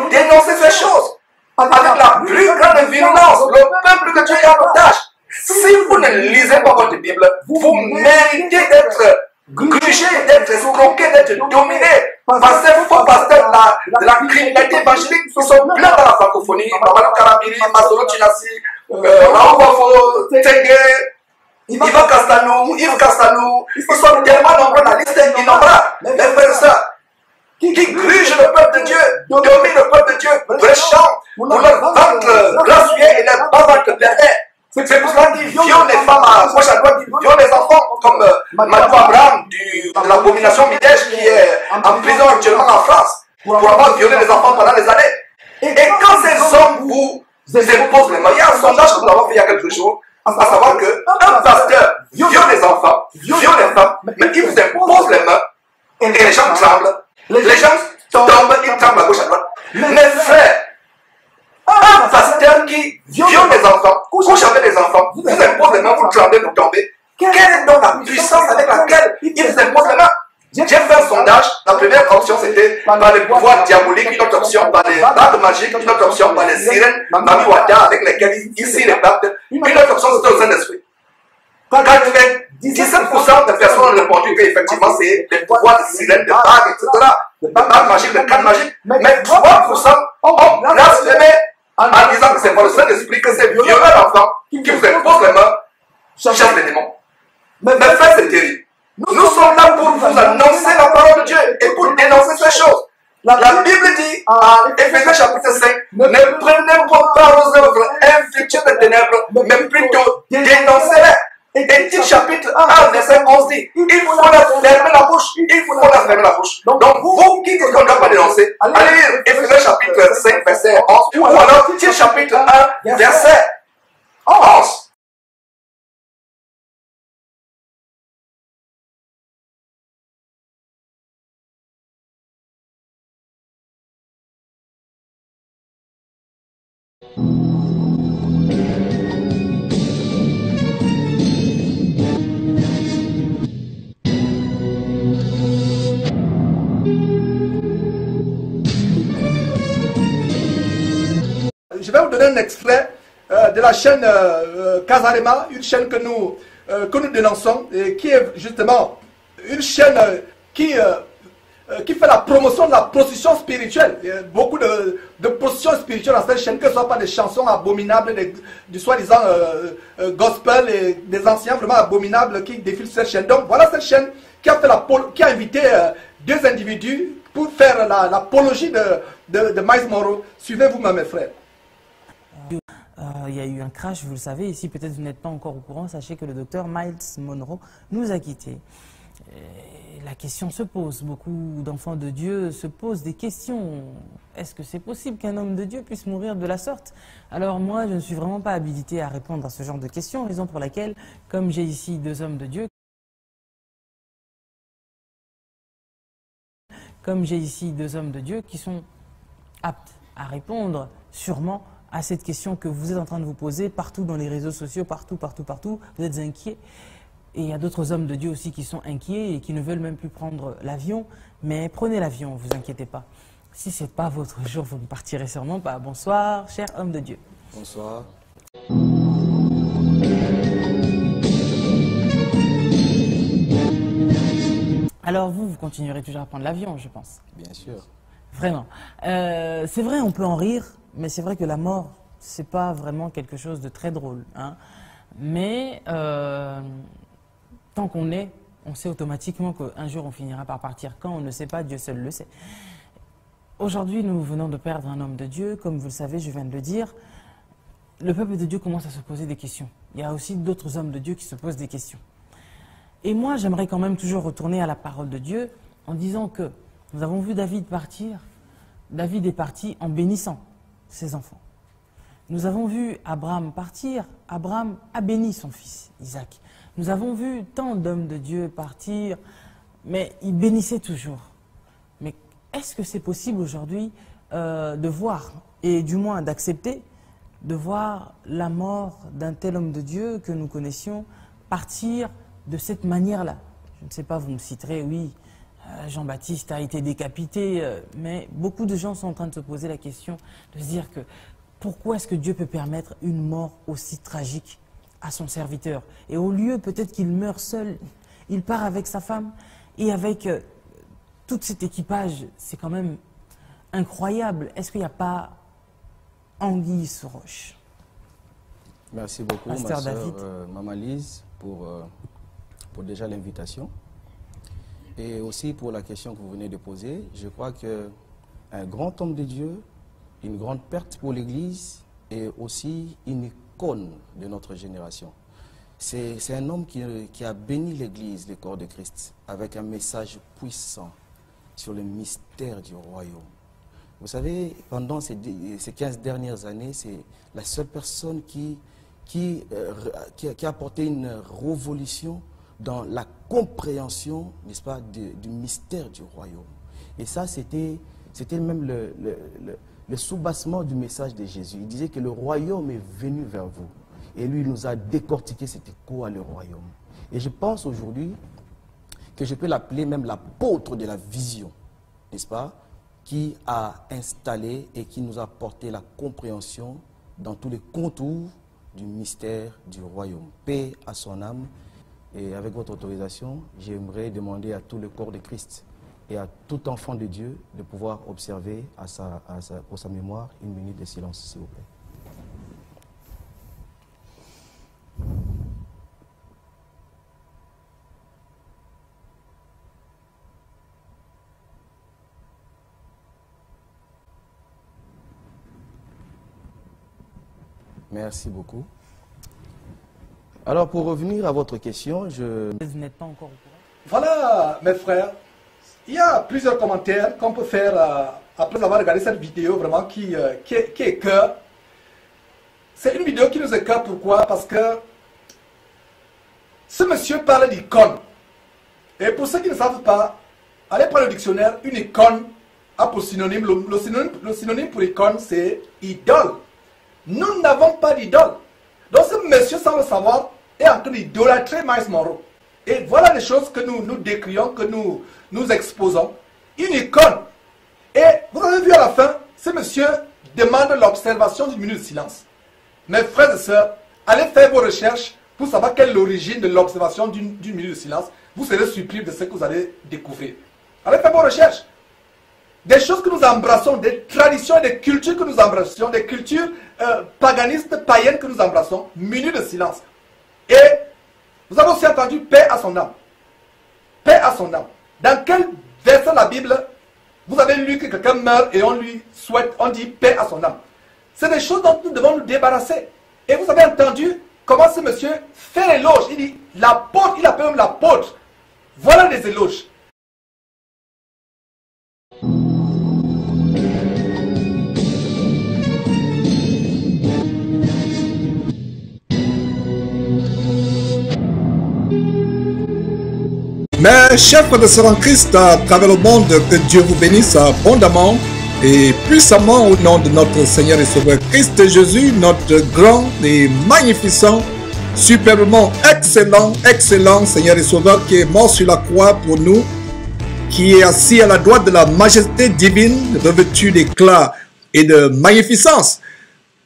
doit dénoncer ces choses avec la plus grande virulence. Le peuple de Dieu est en otage. Si vous ne lisez pas votre Bible, vous méritez d'être grugé, d'être escroqué, d'être dominé par ces faux pasteurs de la criminalité évangélique qui sont pleins dans la francophonie. Mamadou Karabiri, Masolo Chinasi, Raoufafo, Tengue, Ivan Kastalou, Yves Kastalou. Ils sont tellement nombreux, la liste est innombrable. Les frères et sœurs qui grugent le peuple de Dieu, dominent le peuple de Dieu, bréchant pour leur ventre gracieux et leur bas ventre pervers. C'est pour cela qu'ils violent les femmes à gauche à droite, ils violent les enfants, comme Madou Abraham de l'abomination Midèche qui est en prison actuellement en France pour avoir violé les enfants pendant des années. Et quand ces hommes vous imposent les mains, il y a un sondage que nous avons fait il y a quelques jours, à savoir qu'un pasteur viole les enfants, viole les femmes, mais il vous impose les mains et les gens tremblent. Les gens tombent, ils tremblent à gauche à droite. Mes frères, un pasteur qui viole les enfants, couche avec les enfants, vous impose les mains, vous tremblez, vous tombez. Quelle est donc la puissance avec laquelle il vous impose les mains? J'ai fait un sondage. La première option c'était par les pouvoirs diaboliques, une autre option par les bagues magiques, une autre option par les sirènes, Mami Wada avec lesquelles ici les pactes, une autre option c'était au Saint-Esprit. 17% de personnes ont répondu qu'effectivement c'est les pouvoirs de sirènes, de bagues, etc. De bagues magiques, de cannes magiques. Mais 3% ont blasphémé en disant que c'est par le Saint-Esprit que c'est violer l'enfant qui vous impose les mains, chasse les démons. Mais frère, c'est terrible. Nous sommes là pour vous annoncer la parole de Dieu et pour dénoncer ces choses. La Bible dit à Éphésiens chapitre 5, ne prenez pas aux œuvres infructueuses des ténèbres, mais plutôt dénoncez-les. Et Tite chapitre 1, verset 11 dit, il faut la fermer la bouche, il faut la fermer la bouche. Donc vous qui ne doit pas dénoncer, allez lire Éphésiens chapitre 5, verset 11, ou alors Tite chapitre 1, verset 11. Je vais vous donner un extrait de la chaîne Casarema, une chaîne que nous dénonçons et qui est justement une chaîne qui fait la promotion de la prostitution spirituelle. Il y a beaucoup de prostitution spirituelle dans cette chaîne, que ce soit pas des chansons abominables, du soi-disant gospel et des anciens vraiment abominables qui défilent sur cette chaîne. Donc voilà cette chaîne qui a invité deux individus pour faire l'apologie de Miles Monroe. Suivez-vous, mes frères. Il y a eu un crash, vous le savez, ici peut-être vous n'êtes pas encore au courant, sachez que le docteur Miles Monroe nous a quittés. La question se pose, beaucoup d'enfants de Dieu se posent des questions. Est-ce que c'est possible qu'un homme de Dieu puisse mourir de la sorte? Alors moi, je ne suis vraiment pas habilité à répondre à ce genre de questions, raison pour laquelle, comme j'ai ici deux hommes de Dieu, qui sont aptes à répondre sûrement à cette question que vous êtes en train de vous poser partout dans les réseaux sociaux, partout, vous êtes inquiets. Et il y a d'autres hommes de Dieu aussi qui sont inquiets et qui ne veulent même plus prendre l'avion. Mais prenez l'avion, vous inquiétez pas. Si ce n'est pas votre jour, vous ne partirez sûrement pas. Bonsoir, cher homme de Dieu. Bonsoir. Alors vous continuerez toujours à prendre l'avion, je pense. Bien sûr. Vraiment. C'est vrai, on peut en rire, mais c'est vrai que la mort, c'est pas vraiment quelque chose de très drôle. Hein. Mais tant qu'on est, on sait automatiquement qu'un jour on finira par partir. Quand on ne sait pas, Dieu seul le sait. Aujourd'hui, nous venons de perdre un homme de Dieu. Comme vous le savez, je viens de le dire. Le peuple de Dieu commence à se poser des questions. Il y a aussi d'autres hommes de Dieu qui se posent des questions. Et moi, j'aimerais quand même toujours retourner à la parole de Dieu en disant que nous avons vu David partir. David est parti en bénissant ses enfants. Nous avons vu Abraham partir. Abraham a béni son fils, Isaac. Nous avons vu tant d'hommes de Dieu partir, mais ils bénissaient toujours. Mais est-ce que c'est possible aujourd'hui de voir, et du moins d'accepter, de voir la mort d'un tel homme de Dieu que nous connaissions partir de cette manière-là? Je ne sais pas, vous me citerez, oui, Jean-Baptiste a été décapité, mais beaucoup de gens sont en train de se poser la question, de se dire que pourquoi est-ce que Dieu peut permettre une mort aussi tragique à son serviteur? Et au lieu peut-être qu'il meurt seul, il part avec sa femme et avec tout cet équipage. C'est quand même incroyable. Est-ce qu'il n'y a pas anguille sous roche? Merci beaucoup, Pasteur ma sœur David. Maman Lise, pour déjà l'invitation. Et aussi pour la question que vous venez de poser. Je crois qu'un grand homme de Dieu, une grande perte pour l'Église et aussi une icône de notre génération. C'est un homme qui a béni l'Église, le corps de Christ, avec un message puissant sur le mystère du royaume. Vous savez, pendant ces 15 dernières années, c'est la seule personne qui a apporté une révolution dans la compréhension, n'est-ce pas, du mystère du royaume. Et ça, c'était même le soubassement du message de Jésus. Il disait que le royaume est venu vers vous. Et lui, il nous a décortiqué c'était quoi le royaume. Et je pense aujourd'hui que je peux l'appeler même l'apôtre de la vision, n'est-ce pas, qui a installé et qui nous a apporté la compréhension dans tous les contours du mystère du royaume. Paix à son âme. Et avec votre autorisation, j'aimerais demander à tout le corps de Christ et à tout enfant de Dieu de pouvoir observer pour sa mémoire une minute de silence, s'il vous plaît. Merci beaucoup. Alors, pour revenir à votre question, Vous n'êtes pas encore au courant? Voilà, mes frères, il y a plusieurs commentaires qu'on peut faire après avoir regardé cette vidéo vraiment qui écœure. C'est une vidéo qui nous écœure. Pourquoi? Parce que ce monsieur parle d'icône. Et pour ceux qui ne savent pas, allez prendre le dictionnaire, une icône a pour synonyme, le synonyme pour icône, c'est idole. Nous n'avons pas d'idole. Donc ce monsieur, sans le savoir, est en train d'idolâtrer Miles Monroe. Et voilà les choses que nous décrions, que nous exposons. Une icône. Et vous avez vu à la fin, ce monsieur demande l'observation d'une minute de silence. Mes frères et sœurs, allez faire vos recherches pour savoir quelle est l'origine de l'observation d'une minute de silence. Vous serez surpris de ce que vous allez découvrir. Allez faire vos recherches. Des choses que nous embrassons, des traditions et des cultures que nous embrassons, des cultures paganistes, païennes que nous embrassons. Minute de silence. Et vous avez aussi entendu paix à son âme. Paix à son âme. Dans quel verset de la Bible vous avez lu que quelqu'un meurt et on lui souhaite, on dit paix à son âme? C'est des choses dont nous devons nous débarrasser. Et vous avez entendu comment ce monsieur fait l'éloge. Il dit l'apôtre, il appelle même l'apôtre. Voilà des éloges. Mes chers frères et sœurs en Christ, à travers le monde, que Dieu vous bénisse abondamment et puissamment au nom de notre Seigneur et Sauveur Christ Jésus, notre grand et magnificent, superbement excellent Seigneur et Sauveur qui est mort sur la croix pour nous, qui est assis à la droite de la majesté divine, revêtu d'éclat et de magnificence.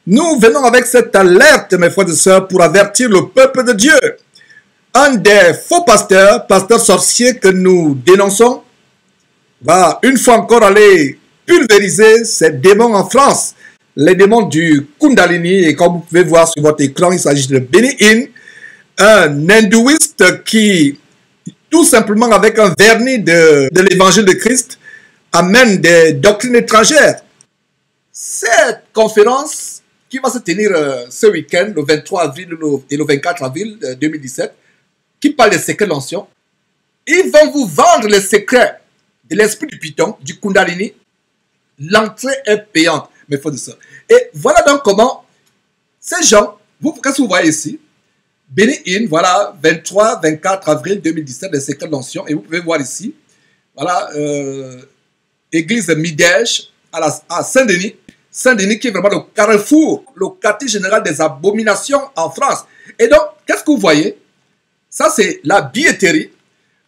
Nous venons avec cette alerte, mes frères et sœurs, pour avertir le peuple de Dieu. Un des faux pasteurs sorciers que nous dénonçons, va une fois encore aller pulvériser ces démons en France, les démons du Kundalini. Et comme vous pouvez voir sur votre écran, il s'agit de Benny Hinn, un hindouiste qui, tout simplement avec un vernis de l'évangile de Christ, amène des doctrines étrangères. Cette conférence qui va se tenir ce week-end, le 23 avril et le 24 avril 2017, qui parle des secrets de l'onction, ils vont vous vendre les secrets de l'esprit du Python, du Kundalini. L'entrée est payante, mes frères et sœurs. Et voilà donc comment ces gens, qu'est-ce que vous voyez ici? Benny Hinn, voilà, 23-24 avril 2017, les secrets de l'onction. Et vous pouvez voir ici, voilà, église de Midège à Saint-Denis. Saint-Denis qui est vraiment le carrefour, le quartier général des abominations en France. Et donc, qu'est-ce que vous voyez? Ça, c'est la billetterie.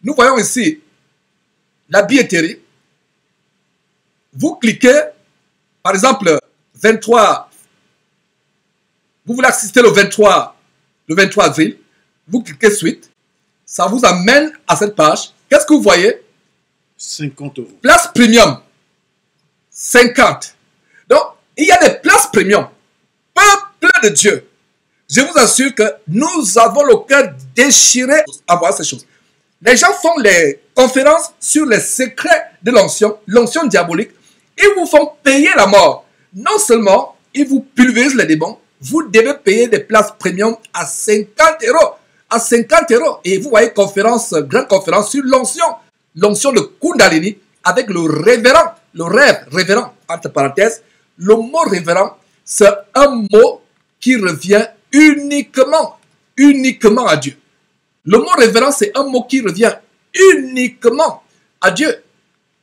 Nous voyons ici la billetterie, vous cliquez, par exemple, 23, vous voulez assister le 23 avril, vous cliquez suite, ça vous amène à cette page. Qu'est-ce que vous voyez? 50 €. Place premium, 50. Donc, il y a des places premium. Peuple de Dieu, je vous assure que nous avons le cœur déchiré à voir ces choses. Les gens font les conférences sur les secrets de l'onction diabolique. Ils vous font payer la mort. Non seulement ils vous pulvérisent les démons, vous devez payer des places premium à 50 €. À 50 €. Et vous voyez grande conférence sur l'onction de Kundalini avec le révérend, entre parenthèses. Le mot révérend, c'est un mot qui revient uniquement à Dieu. Le mot révérend, c'est un mot qui revient uniquement à Dieu.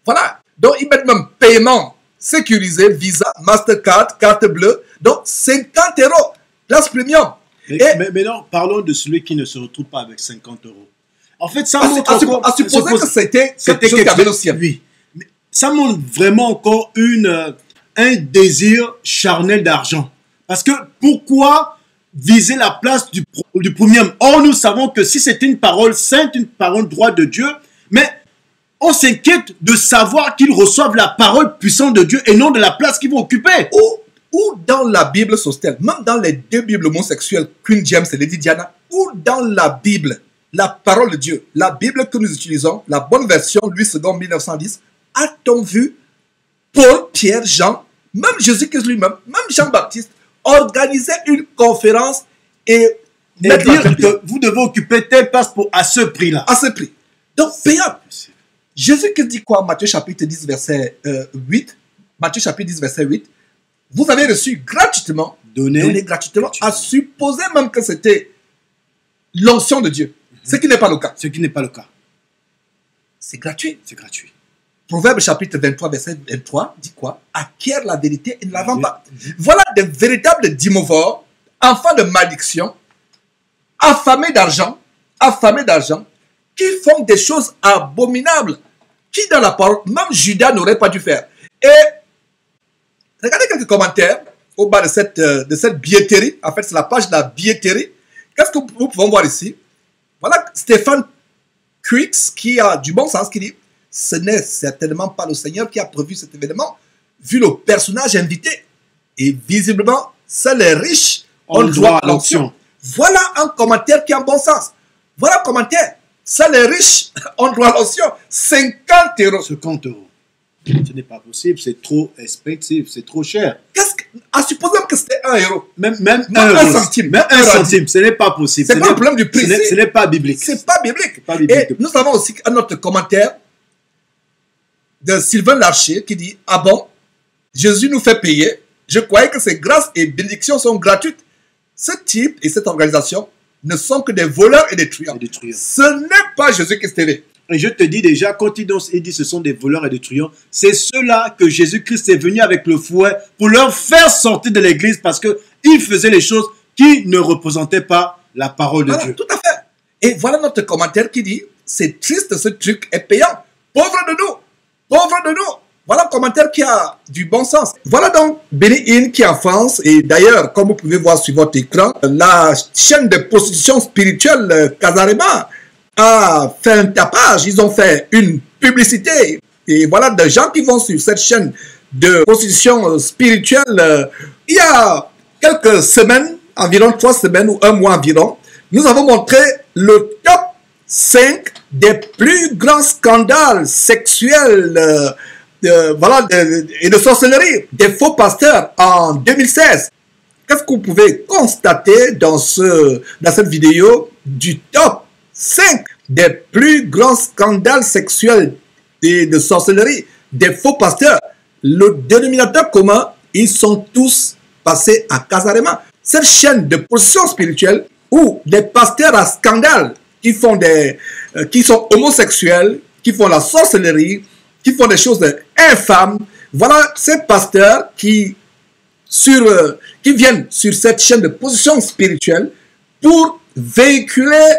Voilà. Donc, ils mettent même paiement sécurisé, Visa, Mastercard, carte bleue. Donc, 50 €, place premium. Mais non, parlons de celui qui ne se retrouve pas avec 50 €. En fait, ça montre encore... À supposer que c'était quelque chose qui avait le ciel. Oui. Mais ça montre vraiment encore un désir charnel d'argent. Parce que pourquoi viser la place du premium? Or, nous savons que si c'est une parole sainte, une parole droite de Dieu, mais on s'inquiète de savoir qu'ils reçoivent la parole puissante de Dieu et non de la place qu'ils vont occuper. Ou dans la Bible Sostel, même dans les deux Bibles homosexuelles, Queen James et Lady Diana, ou dans la Bible, la parole de Dieu, la Bible que nous utilisons, la bonne version, Louis II 1910, a-t-on vu Paul, Pierre, Jean, même Jésus-Christ lui-même, même Jean-Baptiste, organiser une conférence et dire que vous devez occuper telle place à ce prix-là. À ce prix. Donc, payable. Jésus-Christ dit quoi? Matthieu chapitre 10, verset 8. Matthieu chapitre 10, verset 8. Vous avez reçu gratuitement, donné gratuitement, à supposer même que c'était l'onction de Dieu. Ce qui n'est pas le cas. Ce qui n'est pas le cas. C'est gratuit. C'est gratuit. Proverbe chapitre 23, verset 23, dit quoi? Acquiert la vérité et ne la vend pas. Voilà des véritables dimorphes, enfants de malédiction, affamés d'argent, qui font des choses abominables, qui dans la parole, même Judas n'aurait pas dû faire. Et regardez quelques commentaires au bas de cette billetterie. En fait, c'est la page de la billetterie. Qu'est-ce que nous pouvons voir ici? Voilà Stéphane Quix qui a du bon sens, qui dit: ce n'est certainement pas le Seigneur qui a prévu cet événement, vu le personnage invité. Et visiblement, seuls les riches ont le droit à l'onction. Voilà un commentaire qui a un bon sens. Voilà un commentaire. Seuls les riches ont le droit à l'onction. 50 €. 50 €. Ce n'est pas possible, c'est trop expectif, c'est trop cher. À supposer que c'était 1 €. Même un centime. Même un centime, ce n'est pas possible. C'est pas le problème du prix. Ce n'est pas biblique. C'est pas biblique. Et nous avons aussi un autre commentaire de Sylvain Larcher qui dit: ah bon, Jésus nous fait payer. Je croyais que ces grâces et bénédictions sont gratuites. Ce type et cette organisation ne sont que des voleurs et des truands. Ce n'est pas Jésus-Christ TV. Et je te dis déjà, quand il dit ce sont des voleurs et des truands, c'est ceux-là que Jésus-Christ est venu avec le fouet pour leur faire sortir de l'église parce qu'ils faisaient les choses qui ne représentaient pas la parole de Dieu. Tout à fait. Et voilà notre commentaire qui dit: c'est triste, ce truc est payant. Pauvre de nous. Pauvre de nous. Voilà un commentaire qui a du bon sens. Voilà donc Benny Hinn qui est en France. Et d'ailleurs, comme vous pouvez voir sur votre écran, la chaîne de prostitution spirituelle Casarema a fait un tapage. Ils ont fait une publicité. Et voilà des gens qui vont sur cette chaîne de prostitution spirituelle. Il y a quelques semaines, environ 3 semaines ou 1 mois environ, nous avons montré le top 5 des plus grands scandales sexuels et de sorcellerie des faux pasteurs en 2016. Qu'est-ce que vous pouvez constater dans cette vidéo du top 5 des plus grands scandales sexuels et de sorcellerie des faux pasteurs? Le dénominateur commun, ils sont tous passés à Casarema. Cette chaîne de position spirituelle où des pasteurs à scandale qui sont homosexuels, qui font la sorcellerie, qui font des choses infâmes. Voilà ces pasteurs qui viennent sur cette chaîne de position spirituelle pour véhiculer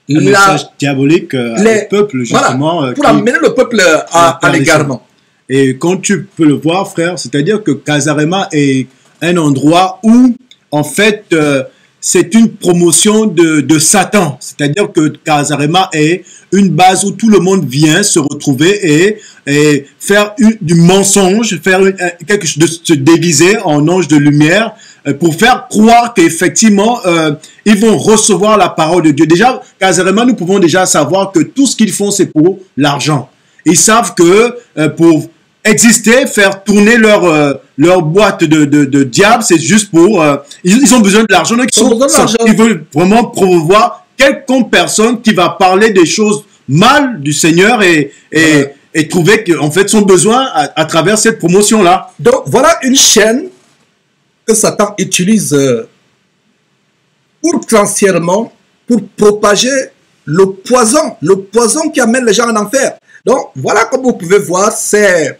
un message diabolique au peuple, justement. Voilà, pour amener le peuple à l'égarement. Et comme tu peux le voir, frère, c'est-à-dire que Kasarema est un endroit où, en fait, c'est une promotion de Satan. C'est-à-dire que Kasarema est une base où tout le monde vient se retrouver et faire du mensonge, faire quelque chose de se déguiser en ange de lumière pour faire croire qu'effectivement, ils vont recevoir la parole de Dieu. Déjà, Kasarema, nous pouvons déjà savoir que tout ce qu'ils font, c'est pour l'argent. Ils savent que pour exister, faire tourner leur boîte de diable, c'est juste pour... ils ont besoin de l'argent. Ils veulent vraiment promouvoir quelconque personne qui va parler des choses mal du Seigneur et trouver qu'en fait son besoin à travers cette promotion-là. Donc voilà une chaîne que Satan utilise outrancièrement pour propager le poison qui amène les gens en enfer. Donc voilà, comme vous pouvez voir, ces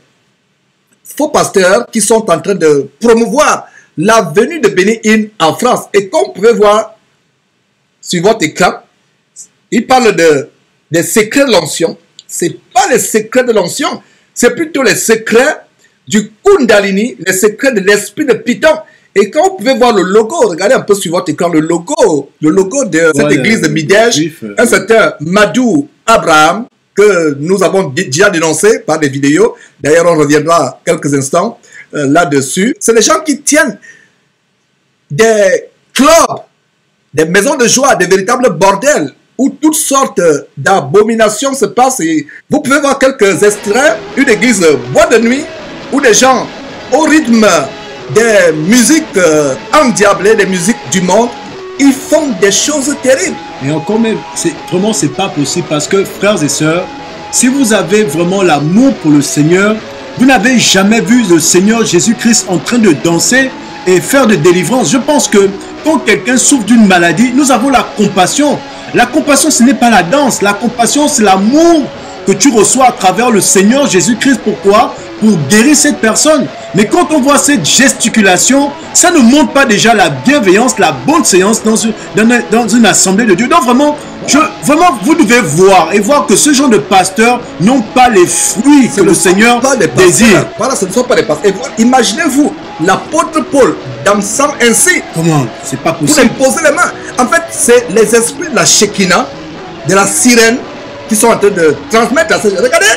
faux pasteurs qui sont en train de promouvoir la venue de Benny Hinn en France. Et comme vous pouvez voir sur votre écran, il parle des secrets de l'onction. Ce n'est pas les secrets de l'onction, c'est plutôt les secrets du Kundalini, les secrets de l'esprit de Python. Et quand vous pouvez voir le logo, regardez un peu sur votre écran le logo de cette église de Midège, un certain Madou Abraham, que nous avons déjà dénoncé par des vidéos. D'ailleurs, on reviendra quelques instants là-dessus. C'est les gens qui tiennent des clubs, des maisons de joie, des véritables bordels, où toutes sortes d'abominations se passent. Et vous pouvez voir quelques extraits, une église boîte de nuit, où des gens, au rythme des musiques endiablées, des musiques du monde, ils font des choses terribles. Et encore même, vraiment, c'est pas possible parce que, frères et sœurs, si vous avez vraiment l'amour pour le Seigneur, vous n'avez jamais vu le Seigneur Jésus-Christ en train de danser et faire de délivrance. Je pense que quand quelqu'un souffre d'une maladie, nous avons la compassion. La compassion, ce n'est pas la danse. La compassion, c'est l'amour que tu reçois à travers le Seigneur Jésus-Christ. Pourquoi? Pour guérir cette personne. Mais quand on voit cette gesticulation, ça ne montre pas déjà la bienveillance, la bonne séance dans une assemblée de Dieu. Donc vraiment, vous devez voir que ce genre de pasteurs n'ont pas les fruits que le Seigneur désire. Voilà, ce ne sont pas des pasteurs. Imaginez-vous l'apôtre Paul dansant ainsi. Comment? C'est pas possible. Pour imposer les mains. En fait, c'est les esprits de la Shekinah, de la sirène, qui sont en train de transmettre à ces gens. Regardez,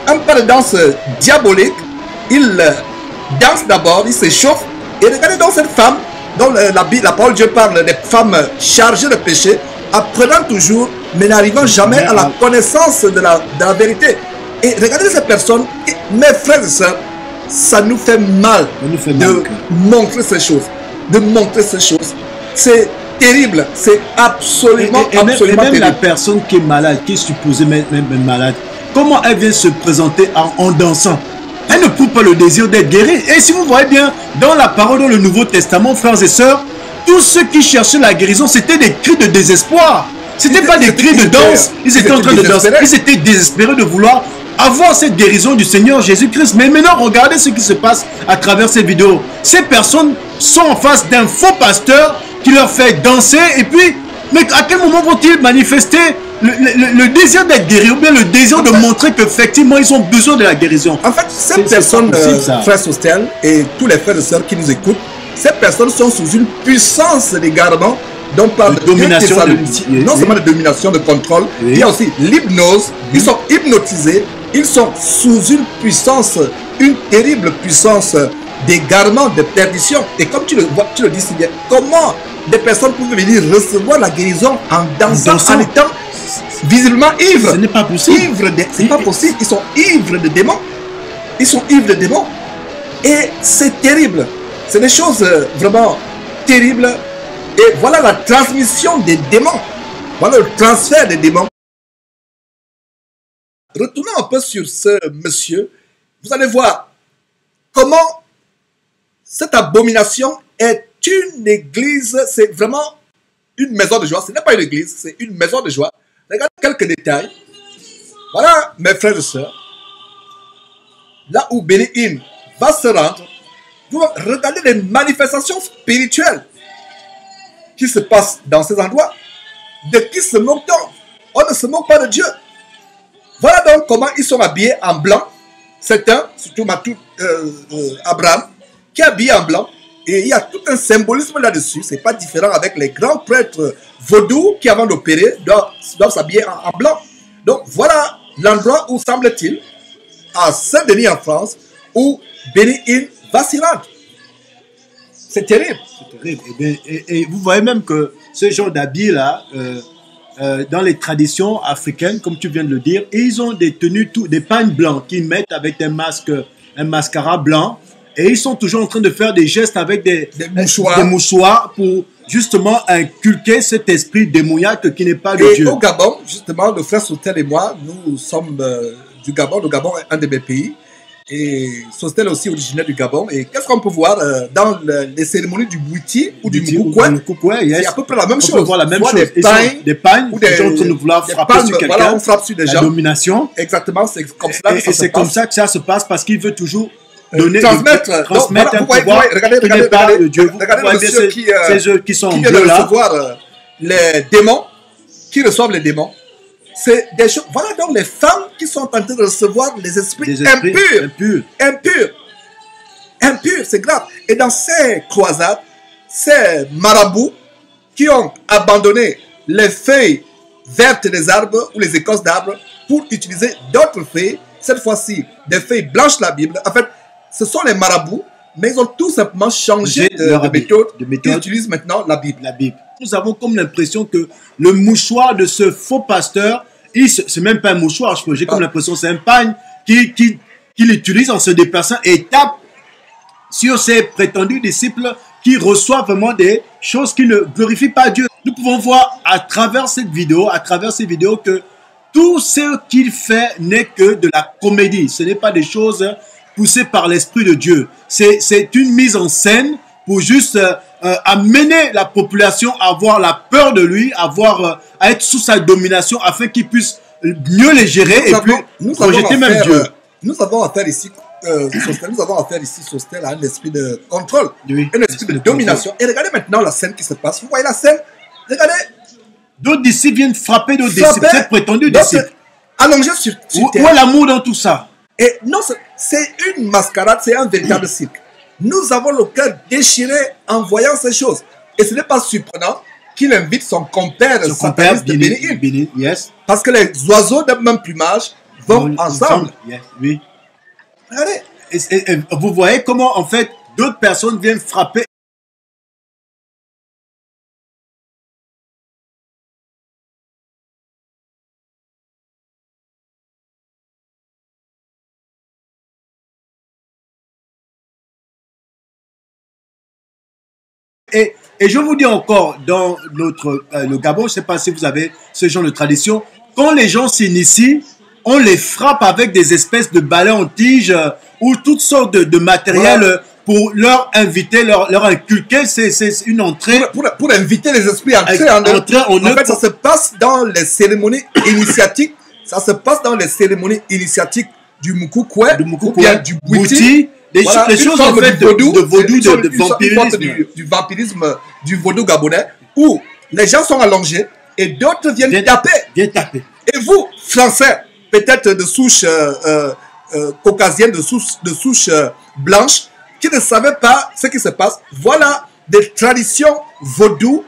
un pas de danse diabolique. Il danse d'abord, il s'échauffe. Et regardez donc cette femme, dont la parole de Dieu parle des femmes chargées de péché, apprenant toujours, mais n'arrivant jamais à la connaissance de la vérité. Et regardez ces personnes, mes frères et sœurs, ça nous fait mal de montrer ces choses. C'est terrible, c'est absolument terrible. La personne qui est malade, qui est supposée même malade, comment elle vient se présenter en dansant? Elle ne prouve pas le désir d'être guérie. Et si vous voyez bien, dans la parole, dans le Nouveau Testament, frères et sœurs, tous ceux qui cherchaient la guérison, c'était des cris de désespoir. Ce n'était pas des cris de danse. Ils étaient en train de danser. Ils étaient désespérés de vouloir avoir cette guérison du Seigneur Jésus-Christ. Mais maintenant, regardez ce qui se passe à travers ces vidéos. Ces personnes sont en face d'un faux pasteur qui leur fait danser. Et puis, mais à quel moment vont-ils manifester le désir d'être guéri ou bien le désir de montrer qu'effectivement ils ont besoin de la guérison? En fait, ces personnes, frères Sostel et tous les frères et sœurs qui nous écoutent, ces personnes sont sous une puissance d'égarement dont parle de domination, non seulement de domination, de contrôle, il y a aussi l'hypnose. Ils sont hypnotisés, ils sont sous une puissance, une terrible puissance d'égarement, de perdition. Et comme tu le dis si bien, comment des personnes peuvent venir recevoir la guérison en dansant, en étant visiblement ivres? Ce n'est pas possible. C'est pas possible. Ils sont ivres de démons. Ils sont ivres de démons. Et c'est terrible. C'est des choses vraiment terribles. Et voilà la transmission des démons. Voilà le transfert des démons. Retournons un peu sur ce monsieur. Vous allez voir comment cette abomination est une église. C'est vraiment une maison de joie. Ce n'est pas une église, c'est une maison de joie. Regardez quelques détails. Voilà, mes frères et sœurs. Là où Benny Hinn va se rendre, vous regardez les manifestations spirituelles qui se passent dans ces endroits. De qui se moque-t-on? On ne se moque pas de Dieu. Voilà donc comment ils sont habillés en blanc. Certains, surtout Abraham, qui est habillé en blanc. Et il y a tout un symbolisme là-dessus. Ce n'est pas différent avec les grands prêtres vaudous qui, avant d'opérer, doivent s'habiller en blanc. Donc voilà l'endroit où, semble-t-il, à Saint-Denis en France, où Béni-In va s'y rendre. C'est terrible. C'est terrible. Et vous voyez même que ce genre d'habits-là, dans les traditions africaines, comme tu viens de le dire, ils ont des tenues, des pagnes blancs qu'ils mettent avec des masques, un mascara blanc. Et ils sont toujours en train de faire des gestes avec des mouchoirs pour justement inculquer cet esprit démoniaque qui n'est pas de Dieu. Et au Gabon, justement, le frère Sostel et moi, nous sommes du Gabon. Le Gabon est un de mes pays. Et Sostel est aussi originaire du Gabon. Et qu'est-ce qu'on peut voir dans les cérémonies du Bouiti ou du Moukoué? Yes. C'est à peu près la même chose. On peut voir la même chose. Des pagnes, ou des gens en train de vouloir frapper sur quelqu'un. Voilà, on frappe sur des gens. La domination. Exactement, c'est comme ça. Et c'est comme ça que ça se passe parce qu'il veut toujours transmettre un pouvoir qui n'est pas de Dieu. Regardez le monsieur ces œufs qui sont qui bleus là. Recevoir les démons, qui reçoivent les démons. C'est des choses. Voilà donc les femmes qui sont en train de recevoir les esprits impurs, c'est grave. Et dans ces croisades, ces marabouts qui ont abandonné les feuilles vertes des arbres ou les écorces d'arbres pour utiliser d'autres feuilles, cette fois-ci des feuilles blanches de la Bible. En fait, ce sont les marabouts, mais ils ont tout simplement changé de méthode. Ils utilisent maintenant la Bible. Nous avons comme l'impression que le mouchoir de ce faux pasteur, c'est même pas un mouchoir, j'ai comme l'impression que c'est un pagne qu'il utilise en se déplaçant et tape sur ses prétendus disciples qui reçoivent vraiment des choses qui ne glorifient pas Dieu. Nous pouvons voir à travers ces vidéos que tout ce qu'il fait n'est que de la comédie. Ce n'est pas des choses poussées par l'Esprit de Dieu. C'est une mise en scène pour juste amener la population à avoir la peur de lui, à être sous sa domination afin qu'il puisse mieux les gérer et puis rejeter même Dieu. Nous avons affaire ici, Sostel, à un esprit de contrôle, un esprit de domination. Et regardez maintenant la scène qui se passe. Vous voyez la scène? Regardez. D'autres disciples viennent frapper d'autres disciples, ces prétendus disciples. Allongés sur terre. Où est l'amour dans tout ça? Et non, c'est une mascarade, c'est un véritable cirque. Nous avons le cœur déchiré en voyant ces choses. Et ce n'est pas surprenant qu'il invite son compère sataniste de Béni-In. Yes. Parce que les oiseaux d'un même plumage vont ensemble. Yes, oui. Regardez. Et vous voyez comment, en fait, d'autres personnes viennent frapper. Et je vous dis encore, dans le Gabon, je ne sais pas si vous avez ce genre de tradition, quand les gens s'initient, on les frappe avec des espèces de balais en tige ou toutes sortes de matériel pour leur inviter, leur inculquer. C'est une entrée. Pour inviter les esprits à entrer en fait, ça se passe dans les cérémonies initiatiques. Ça se passe dans les cérémonies initiatiques du Moukoué, ou bien du Bouiti. Des choses en fait de vaudou, de vampirisme. Du vampirisme du vaudou gabonais, où les gens sont allongés et d'autres viennent taper. Et vous, Français, peut-être de souche caucasienne, de souche blanche, qui ne savez pas ce qui se passe, voilà des traditions vaudou,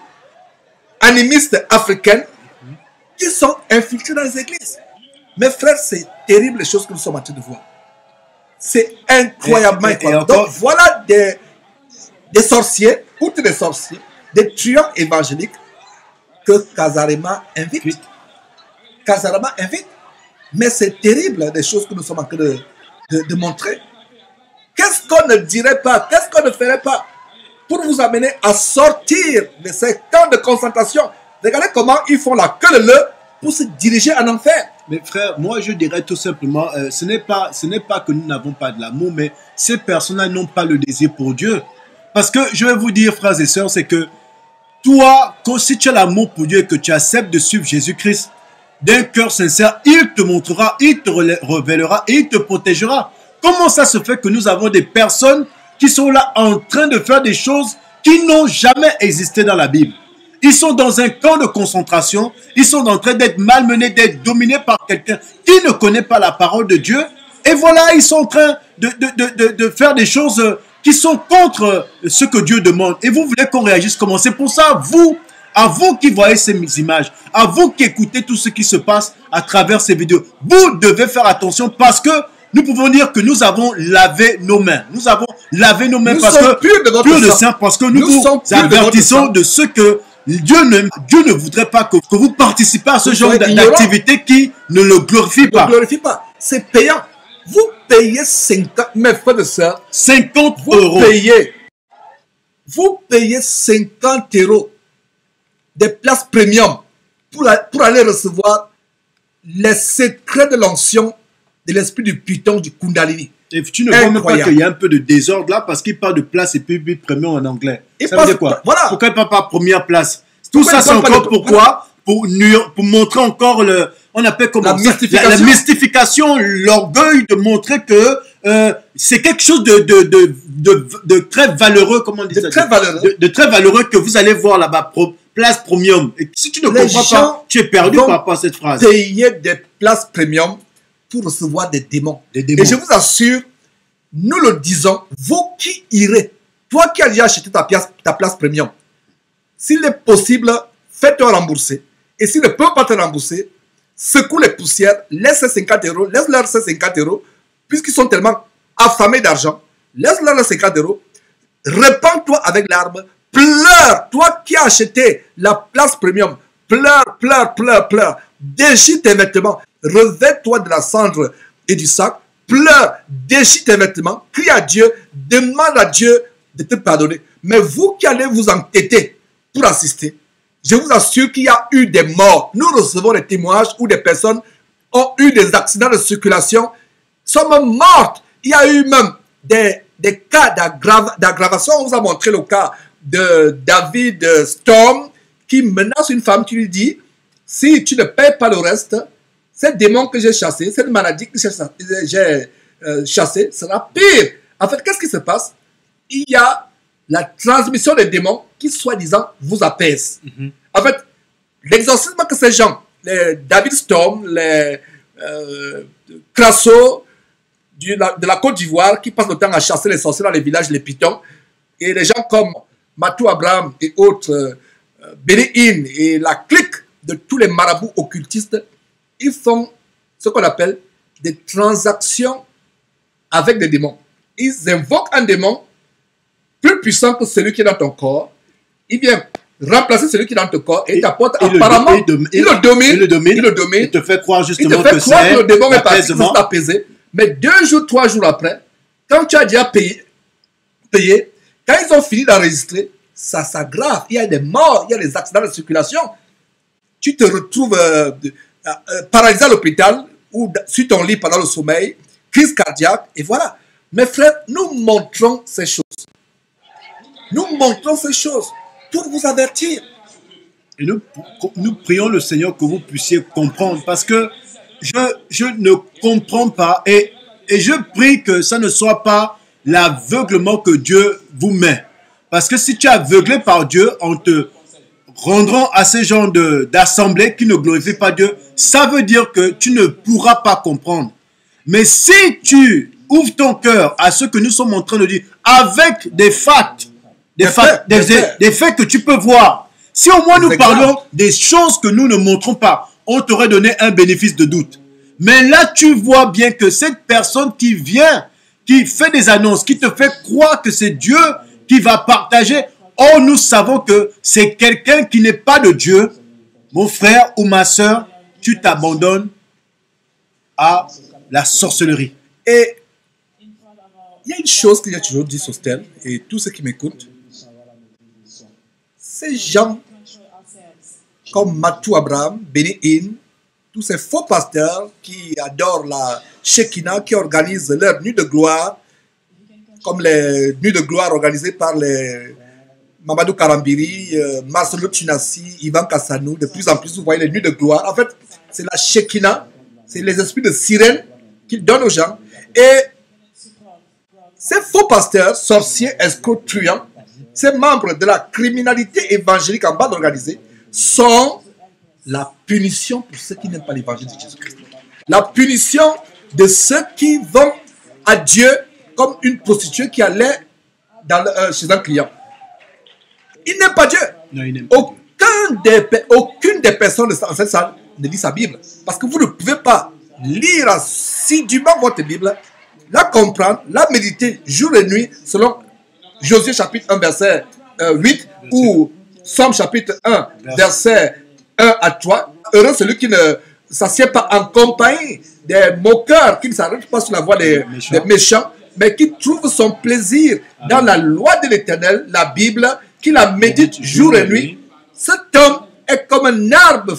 animistes africaines, qui sont infiltrées dans les églises. Mes frères, c'est terrible les choses que nous sommes en train de voir. C'est incroyablement incroyable. Donc voilà des sorciers, outre des sorciers, des truands évangéliques que Kazarema invite. Kazarema invite. Mais c'est terrible les choses que nous sommes en train de montrer. Qu'est-ce qu'on ne dirait pas, qu'est-ce qu'on ne ferait pas pour vous amener à sortir de ces camps de concentration? Regardez comment ils font la queue leu pour se diriger en enfer. Mais frère, moi je dirais tout simplement, ce n'est pas que nous n'avons pas de l'amour, mais ces personnes-là n'ont pas le désir pour Dieu. Parce que je vais vous dire, frères et sœurs, c'est que toi, si tu as l'amour pour Dieu et que tu acceptes de suivre Jésus-Christ d'un cœur sincère, il te montrera, il te révélera et il te protégera. Comment ça se fait que nous avons des personnes qui sont là en train de faire des choses qui n'ont jamais existé dans la Bible? Ils sont dans un camp de concentration. Ils sont en train d'être malmenés, d'être dominés par quelqu'un qui ne connaît pas la parole de Dieu. Et voilà, ils sont en train de faire des choses qui sont contre ce que Dieu demande. Et vous voulez qu'on réagisse comment? C'est pour ça, à vous qui voyez ces images, à vous qui écoutez tout ce qui se passe à travers ces vidéos, vous devez faire attention parce que nous pouvons dire que nous avons lavé nos mains. Nous avons lavé nos mains parce que plus de sang, parce que nous vous avertissons de ce que Dieu ne voudrait pas que vous participez à ce genre d'activité qui ne le glorifie pas. Ne glorifie pas. C'est payant. Vous payez 50, mes frères et sœurs, 50 euros. Vous payez 50 euros des places premium pour aller recevoir les secrets de l'onction de l'esprit du Python, du Kundalini. Et tu ne vois même pas qu'il y a un peu de désordre là parce qu'il parle de place et puis premium en anglais. Ça veut dire quoi? Voilà. Pourquoi il ne parle pas première place? Tout ça, c'est encore pourquoi? Pour montrer encore on appelle comment la mystification, l'orgueil de montrer que c'est quelque chose de très valeureux, comment on dit ça? De très valeureux que vous allez voir là-bas, place premium. Et si tu ne comprends pas, tu es perdu par rapport à cette phrase. Payer des places premium pour recevoir des démons. Et je vous assure, nous le disons, vous qui irez, toi qui as déjà acheté ta place premium, s'il est possible, faites-toi rembourser. Et s'il ne peut pas te rembourser, secoue les poussières, laisse ces 50 euros, laisse-leur ces 50 euros, puisqu'ils sont tellement affamés d'argent, laisse-leur les 50 euros, répands-toi avec l'arbre, pleure, toi qui as acheté la place premium, pleure, pleure, pleure, pleure, déchire tes vêtements, revêt-toi de la cendre et du sac, pleure, déchire tes vêtements, crie à Dieu, demande à Dieu de te pardonner. Mais vous qui allez vous entêter pour assister, je vous assure qu'il y a eu des morts. Nous recevons des témoignages où des personnes ont eu des accidents de circulation, sont même mortes. Il y a eu même des cas d'aggravation. On vous a montré le cas de David Storm qui menace une femme qui lui dit si tu ne payes pas le reste, ces démons que j'ai chassés, cette maladie que j'ai chassée sera pire. En fait, qu'est-ce qui se passe? Il y a la transmission des démons qui, soi-disant, vous apaise. En fait, l'exorcisme que ces gens, les David Storm, les Crasso de la Côte d'Ivoire, qui passent le temps à chasser les sorciers dans les villages, les pythons, et les gens comme Matou Abraham et autres, Bénéine et la clique de tous les marabouts occultistes, ils font ce qu'on appelle des transactions avec des démons. Ils invoquent un démon plus puissant que celui qui est dans ton corps. Il vient remplacer celui qui est dans ton corps et t'apporte apparemment, il le domine, il te fait croire justement que le démon est parti pour t'apaiser. Mais 2 jours, 3 jours après, quand tu as déjà payé, quand ils ont fini d'enregistrer, ça s'aggrave. Il y a des morts, il y a des accidents de circulation. Tu te retrouves paralysé à l'hôpital ou sur ton lit pendant le sommeil, crise cardiaque, et voilà. Mes frères, nous montrons ces choses. Nous montrons ces choses pour vous avertir. Et nous prions le Seigneur que vous puissiez comprendre parce que je ne comprends pas et je prie que ça ne soit pas l'aveuglement que Dieu vous met. Parce que si tu es aveuglé par Dieu en te rendant à ces genres d'assemblées qui ne glorifient pas Dieu, ça veut dire que tu ne pourras pas comprendre. Mais si tu ouvres ton cœur à ce que nous sommes en train de dire avec des faits, des faits que tu peux voir. Si au moins nous parlons des choses que nous ne montrons pas, on t'aurait donné un bénéfice de doute. Mais là, tu vois bien que cette personne qui vient, qui fait des annonces, qui te fait croire que c'est Dieu qui va partager, oh, nous savons que c'est quelqu'un qui n'est pas de Dieu. Mon frère ou ma soeur, tu t'abandonnes à la sorcellerie. Et il y a une chose que j'ai toujours dit sur Stèle, et tous ceux qui m'écoutent, ces gens comme Matou Abraham, Bénéine, tous ces faux pasteurs qui adorent la Shekinah, qui organisent leur nuit de gloire, comme les nuits de gloire organisées par les Mamadou Karambiri, Marcelo Tunassi, Ivan Kassanou, de plus en plus vous voyez les nuits de gloire. En fait, c'est la Shekinah, c'est les esprits de sirène qu'ils donnent aux gens. Et ces faux pasteurs, sorciers, escrocs, truands, ces membres de la criminalité évangélique en bande organisée sont la punition pour ceux qui n'aiment pas l'évangile de Jésus-Christ. La punition de ceux qui vont à Dieu comme une prostituée qui allait chez un client. Ils n'aiment pas Dieu. Non, il n'aime pas. Aucune des personnes dans cette salle ne lit sa Bible. Parce que vous ne pouvez pas lire assidûment votre Bible, la comprendre, la méditer jour et nuit, selon Josué chapitre 1, verset 8, ou Somme chapitre 1, verset 1 à 3. Heureux celui qui ne s'assied pas en compagnie des moqueurs, qui ne s'arrêtent pas sur la voie des méchants, mais qui trouve son plaisir dans la loi de l'Éternel, la Bible, qui la médite jour et nuit. Cet homme est comme un arbre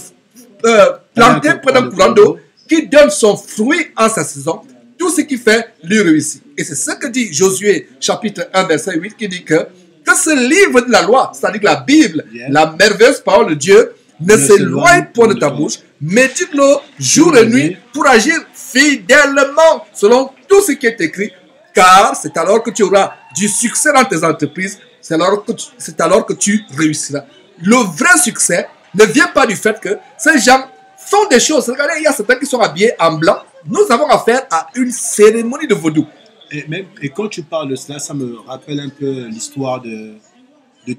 planté près d'un courant d'eau qui donne son fruit en sa saison. Tout ce qu'il fait lui réussit. Et c'est ce que dit Josué chapitre 1 verset 8 qui dit que ce livre de la loi, c'est-à-dire la Bible, la merveilleuse parole de Dieu, ne s'éloigne point de ta bouche, médite-le jour et nuit pour agir fidèlement selon tout ce qui est écrit, car c'est alors que tu auras du succès dans tes entreprises, c'est alors que tu réussiras. Le vrai succès ne vient pas du fait que ces gens font des choses. Regardez, il y a certains qui sont habillés en blanc. Nous avons affaire à une cérémonie de vaudou. Et quand tu parles de cela, ça me rappelle un peu l'histoire de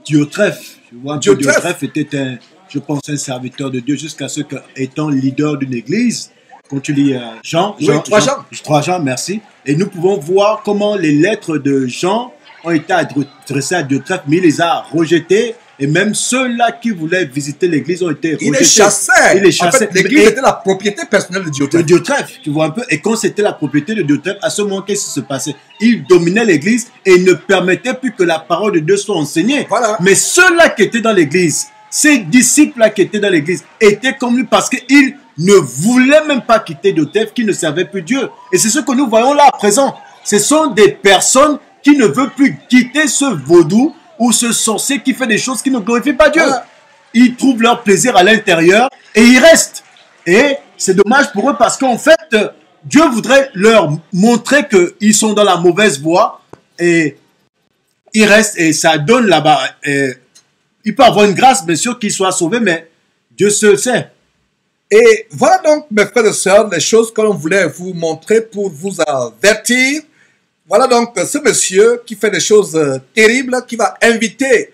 Diotrephe. Tu vois, Diotrephe était je pense, un serviteur de Dieu jusqu'à ce qu'étant leader d'une église, quand tu lis Jean, 3 Jean, merci. Et nous pouvons voir comment les lettres de Jean ont été adressées à Diotrephe, mais il les a rejetées. Et même ceux-là qui voulaient visiter l'église ont été rejetés. Il les chassait. En fait, l'église était la propriété personnelle de Diotrephe. De Diotrephe, tu vois un peu. Et quand c'était la propriété de Diotrephe, à ce moment, qu'est-ce qui se passait? Il dominait l'église et il ne permettait plus que la parole de Dieu soit enseignée. Voilà. Mais ceux-là qui étaient dans l'église, ces disciples-là qui étaient dans l'église, étaient comme lui parce qu'ils ne voulaient même pas quitter Diotrephe, qui ne servait plus Dieu. Et c'est ce que nous voyons là à présent. Ce sont des personnes qui ne veulent plus quitter ce vaudou ou ce sorcier qui fait des choses qui ne glorifient pas Dieu. Voilà. Ils trouvent leur plaisir à l'intérieur et ils restent. Et c'est dommage pour eux parce qu'en fait, Dieu voudrait leur montrer qu'ils sont dans la mauvaise voie et ils restent et ça donne là-bas. Il peut avoir une grâce, bien sûr, qu'ils soient sauvés, mais Dieu seul sait. Et voilà donc, mes frères et sœurs, les choses que l'on voulait vous montrer pour vous avertir. Voilà donc ce monsieur qui fait des choses terribles, qui va inviter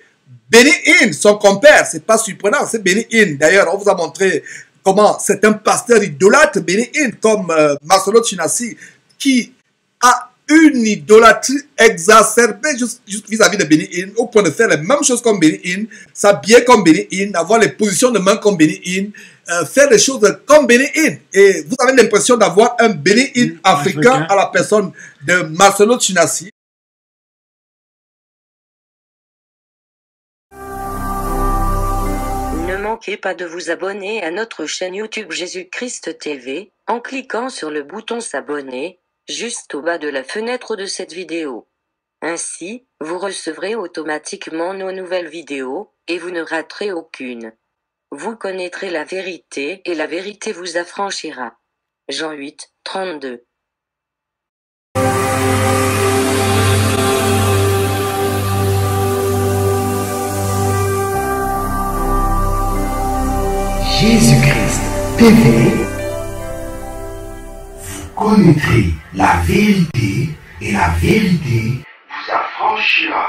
Benny Hinn, son compère. C'est pas surprenant, c'est Benny Hinn. D'ailleurs, on vous a montré comment c'est un pasteur idolâtre, Benny Hinn, comme Marcelo Chinassi, qui a une idolâtrie exacerbée juste vis-à-vis de Benny Hinn, au point de faire les mêmes choses comme Benny Hinn, s'habiller comme Benny Hinn, avoir les positions de main comme Benny Hinn, faire des choses comme Benny Hinn. Et vous avez l'impression d'avoir un Benny Hinn africain à la personne de Marcelo Chinassi. Ne manquez pas de vous abonner à notre chaîne YouTube Jésus-Christ TV, en cliquant sur le bouton s'abonner, juste au bas de la fenêtre de cette vidéo. Ainsi, vous recevrez automatiquement nos nouvelles vidéos, et vous ne raterez aucune. Vous connaîtrez la vérité et la vérité vous affranchira. Jean 8, 32. Jésus-Christ TV, vous connaîtrez la vérité et la vérité vous affranchira.